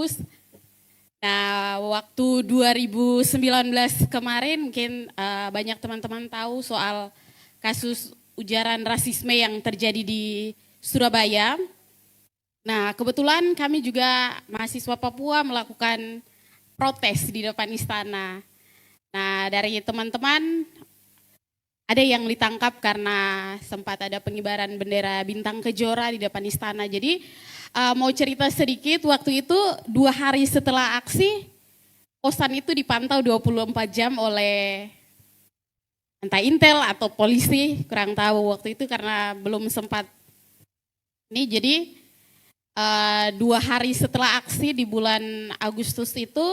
Agus. Nah, waktu 2019 kemarin mungkin banyak teman-teman tahu soal kasus ujaran rasisme yang terjadi di Surabaya. Nah, kebetulan kami juga mahasiswa Papua melakukan protes di depan istana. Nah, dari teman-teman ada yang ditangkap karena sempat ada pengibaran bendera bintang kejora di depan istana. Jadi mau cerita sedikit, waktu itu 2 hari setelah aksi, kosan itu dipantau 24 jam oleh entah intel atau polisi, kurang tahu waktu itu karena belum sempat ini. Jadi 2 hari setelah aksi di bulan Agustus itu,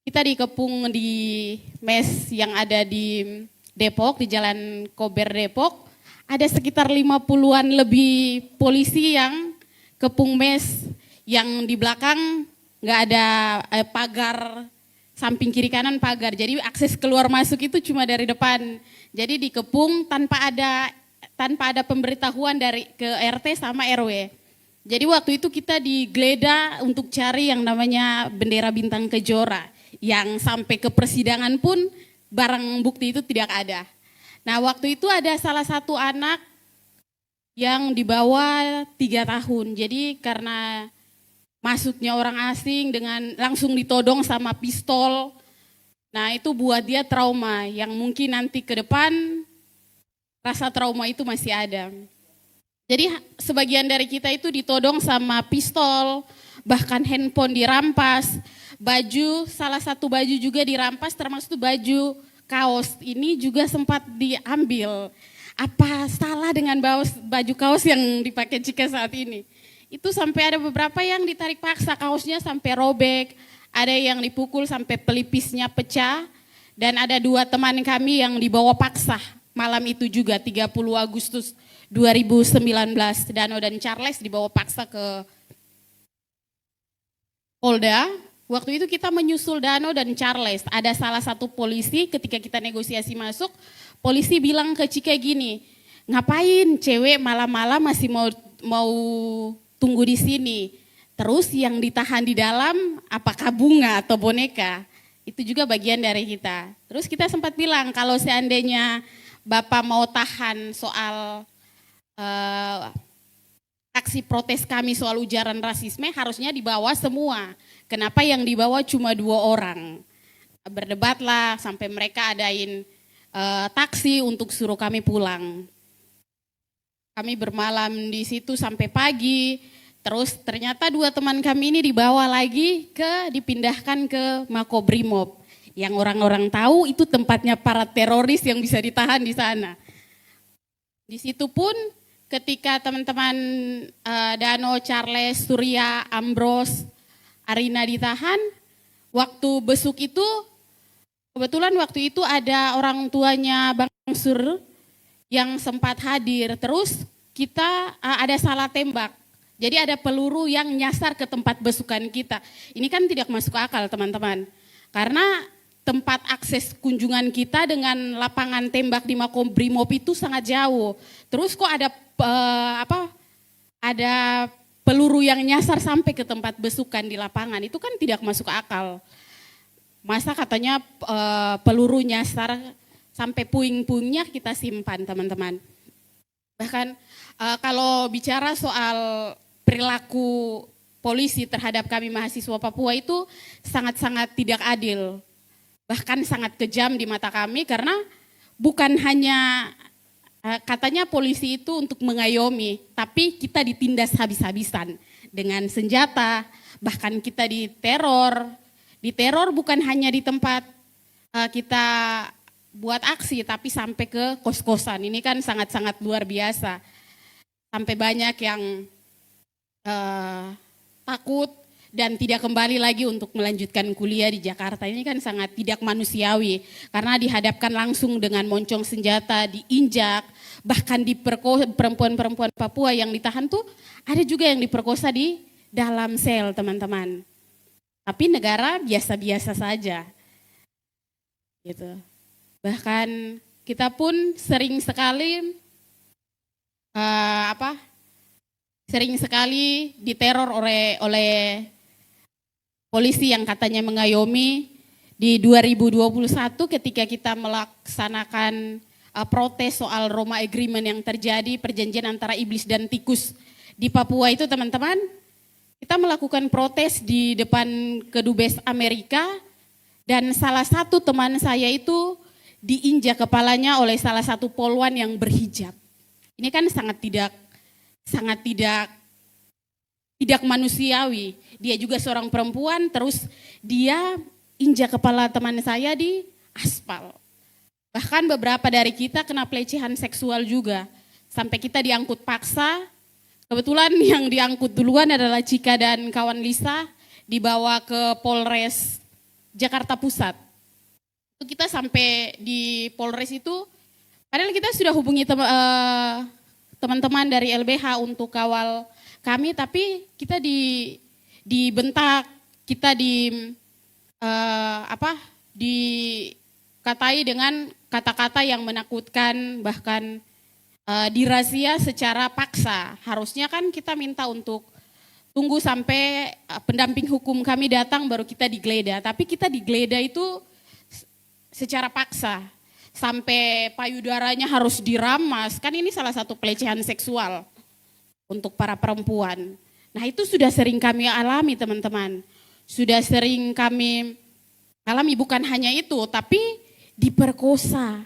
kita dikepung di mes yang ada di Depok, di Jalan Kober Depok, ada sekitar 50-an lebih polisi yang kepung mes, yang di belakang nggak ada pagar, samping kiri kanan pagar, jadi akses keluar masuk itu cuma dari depan. Jadi dikepung tanpa ada pemberitahuan dari ke RT sama RW. Jadi waktu itu kita digeledah untuk cari yang namanya bendera bintang kejora, yang sampai ke persidangan pun barang bukti itu tidak ada. Nah, waktu itu ada salah satu anak yang di bawah 3 tahun. Jadi karena masuknya orang asing dengan langsung ditodong sama pistol. Nah, itu buat dia trauma yang mungkin nanti ke depan rasa trauma itu masih ada. Jadi sebagian dari kita itu ditodong sama pistol, bahkan handphone dirampas. Baju, salah satu baju juga dirampas, termasuk baju kaos ini juga sempat diambil. Apa salah dengan baju kaos yang dipakai Cika saat ini? Itu sampai ada beberapa yang ditarik paksa, kaosnya sampai robek, ada yang dipukul sampai pelipisnya pecah, dan ada 2 teman kami yang dibawa paksa malam itu juga 30 Agustus 2019, Dano dan Charles dibawa paksa ke Polda. Waktu itu kita menyusul Dano dan Charles, ada salah satu polisi ketika kita negosiasi masuk, polisi bilang ke Cika gini, ngapain cewek malam-malam masih mau tunggu di sini, terus yang ditahan di dalam apakah bunga atau boneka, itu juga bagian dari kita. Terus kita sempat bilang kalau seandainya Bapak mau tahan soal aksi protes kami soal ujaran rasisme, harusnya dibawa semua. Kenapa yang dibawa cuma 2 orang? Berdebatlah sampai mereka adain taksi untuk suruh kami pulang. Kami bermalam di situ sampai pagi. Terus ternyata 2 teman kami ini dibawa lagi dipindahkan ke Makobrimob. Yang orang-orang tahu itu tempatnya para teroris yang bisa ditahan di sana. Di situ pun ketika teman-teman Dano, Charles, Surya, Ambros, Arina ditahan, waktu besuk itu, kebetulan waktu itu ada orang tuanya Bang Sur yang sempat hadir, terus kita ada salah tembak. Jadi ada peluru yang nyasar ke tempat besukan kita. Ini kan tidak masuk akal teman-teman, karena tempat akses kunjungan kita dengan lapangan tembak di Makobrimob itu sangat jauh. Terus kok ada peluru yang nyasar sampai ke tempat besukan di lapangan, itu kan tidak masuk akal. Masa katanya peluru nyasar sampai puing-puingnya kita simpan teman-teman. Bahkan kalau bicara soal perilaku polisi terhadap kami mahasiswa Papua itu sangat-sangat tidak adil. Bahkan sangat kejam di mata kami karena bukan hanya katanya polisi itu untuk mengayomi, tapi kita ditindas habis-habisan dengan senjata, bahkan kita diteror. Diteror bukan hanya di tempat kita buat aksi, tapi sampai ke kos-kosan. Ini kan sangat-sangat luar biasa. Sampai banyak yang takut dan tidak kembali lagi untuk melanjutkan kuliah di Jakarta. Ini kan sangat tidak manusiawi karena dihadapkan langsung dengan moncong senjata, diinjak, bahkan perempuan-perempuan Papua yang ditahan tuh ada juga yang diperkosa di dalam sel teman-teman. Tapi negara biasa-biasa saja. Gitu. Bahkan kita pun sering sekali sering sekali diteror oleh polisi yang katanya mengayomi di 2021 ketika kita melaksanakan protes soal Roma Agreement yang terjadi, perjanjian antara iblis dan tikus di Papua itu teman-teman, kita melakukan protes di depan Kedubes Amerika dan salah satu teman saya itu diinjak kepalanya oleh salah satu polwan yang berhijab. Ini kan sangat tidak manusiawi. Dia juga seorang perempuan, terus dia injak kepala teman saya di aspal. Bahkan beberapa dari kita kena pelecehan seksual juga. Sampai kita diangkut paksa. Kebetulan yang diangkut duluan adalah Cika dan kawan Lisa, dibawa ke Polres Jakarta Pusat. Kita sampai di Polres itu, padahal kita sudah hubungi teman-teman dari LBH untuk kawal kami, tapi kita dibentak, kita dikatai dengan kata-kata yang menakutkan, bahkan dirazia secara paksa. Harusnya kan kita minta untuk tunggu sampai pendamping hukum kami datang baru kita digeledah, tapi kita digeledah itu secara paksa. Sampai payudaranya harus diramas, kan ini salah satu pelecehan seksual untuk para perempuan. Nah itu sudah sering kami alami teman-teman. Sudah sering kami alami, bukan hanya itu, tapi diperkosa,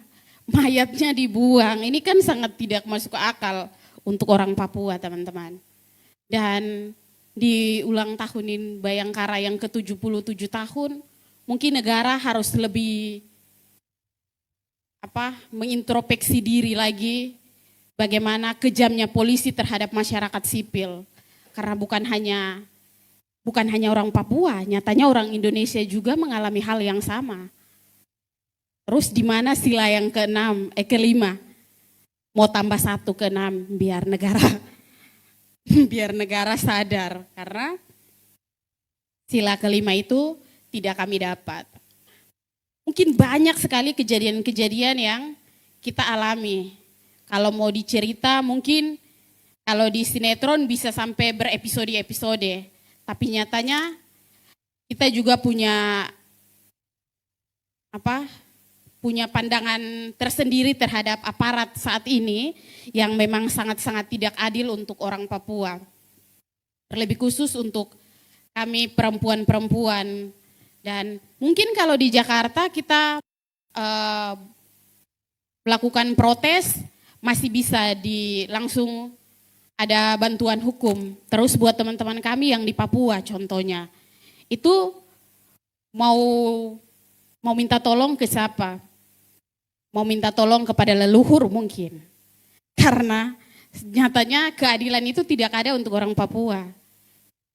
mayatnya dibuang. Ini kan sangat tidak masuk akal untuk orang Papua teman-teman. Dan di ulang tahunin Bayangkara yang ke-77 tahun, mungkin negara harus lebih mengintrospeksi diri lagi bagaimana kejamnya polisi terhadap masyarakat sipil. Karena bukan hanya orang Papua, nyatanya orang Indonesia juga mengalami hal yang sama. Terus di mana sila yang kelima? Mau tambah 1 ke 6 biar negara sadar, karena sila kelima itu tidak kami dapat. Mungkin banyak sekali kejadian-kejadian yang kita alami. Kalau mau dicerita mungkin kalau di sinetron bisa sampai berepisode-episode. Tapi nyatanya kita juga punya pandangan tersendiri terhadap aparat saat ini yang memang sangat-sangat tidak adil untuk orang Papua. Terlebih khusus untuk kami perempuan-perempuan. Dan mungkin kalau di Jakarta kita melakukan protes masih bisa langsung ada bantuan hukum. Terus buat teman-teman kami yang di Papua contohnya, itu mau minta tolong ke siapa? Mau minta tolong kepada leluhur mungkin. Karena nyatanya keadilan itu tidak ada untuk orang Papua.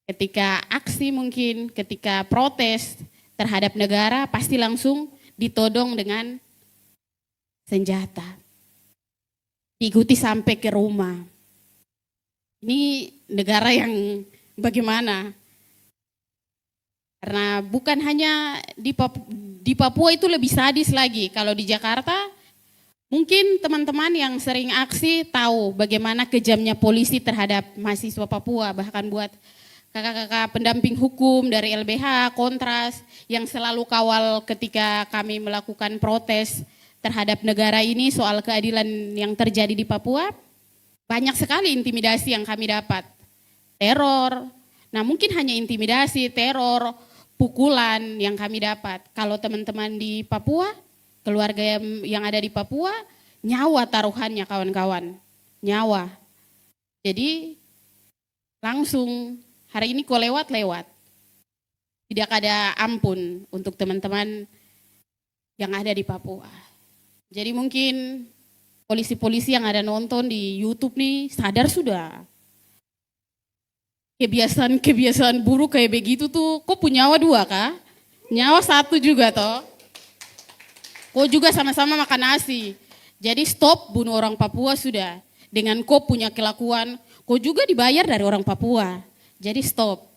Ketika aksi mungkin, ketika protes terhadap negara pasti langsung ditodong dengan senjata. Diikuti sampai ke rumah. Ini negara yang bagaimana? Karena bukan hanya di Papua itu lebih sadis lagi. Kalau di Jakarta mungkin teman-teman yang sering aksi tahu bagaimana kejamnya polisi terhadap mahasiswa Papua. Bahkan buat kakak-kakak pendamping hukum dari LBH, Kontras yang selalu kawal ketika kami melakukan protes terhadap negara ini soal keadilan yang terjadi di Papua. Banyak sekali intimidasi yang kami dapat. Teror, nah mungkin hanya intimidasi, teror, pukulan yang kami dapat. Kalau teman-teman di Papua, keluarga yang ada di Papua, nyawa taruhannya kawan-kawan, nyawa. Jadi langsung hari ini kok lewat. Tidak ada ampun untuk teman-teman yang ada di Papua. Jadi mungkin polisi-polisi yang ada nonton di YouTube nih sadar sudah. Kebiasaan buruk kayak begitu tuh, kok punya nyawa 2 kah? Nyawa 1 juga toh. Kok juga sama-sama makan nasi. Jadi stop bunuh orang Papua sudah. Dengan kok punya kelakuan, kok juga dibayar dari orang Papua. Jadi stop.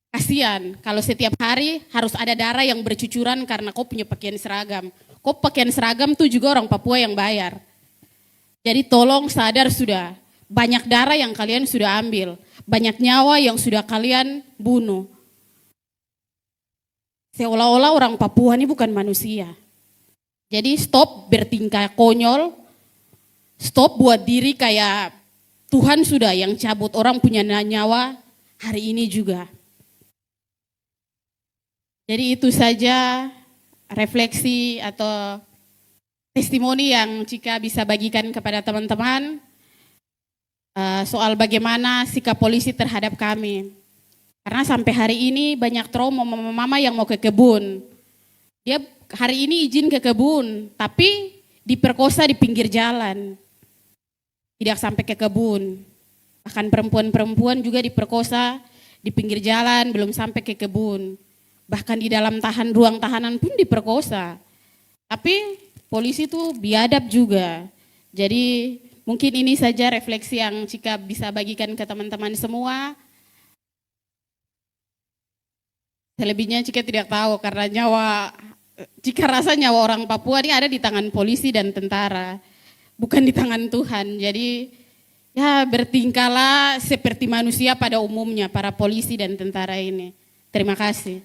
Kasihan kalau setiap hari harus ada darah yang bercucuran karena kok punya pakaian seragam. Kok pakaian seragam tuh juga orang Papua yang bayar. Jadi tolong sadar sudah. Banyak darah yang kalian sudah ambil. Banyak nyawa yang sudah kalian bunuh. Seolah-olah orang Papua ini bukan manusia. Jadi stop bertingkah konyol, stop buat diri kayak Tuhan sudah yang cabut orang punya nyawa hari ini juga. Jadi itu saja refleksi atau testimoni yang Cika bisa bagikan kepada teman-teman soal bagaimana sikap polisi terhadap kami. Karena sampai hari ini banyak trauma mama-mama yang mau ke kebun. Dia hari ini izin ke kebun, tapi diperkosa di pinggir jalan. Tidak sampai ke kebun. Bahkan perempuan-perempuan juga diperkosa di pinggir jalan, belum sampai ke kebun. Bahkan di dalam ruang tahanan pun diperkosa. Tapi polisi itu biadab juga. Jadi mungkin ini saja refleksi yang Cika bisa bagikan ke teman-teman semua. Selebihnya Cika tidak tahu karena Cika rasa nyawa orang Papua ini ada di tangan polisi dan tentara. Bukan di tangan Tuhan. Jadi ya bertingkahlah seperti manusia pada umumnya para polisi dan tentara ini. Terima kasih.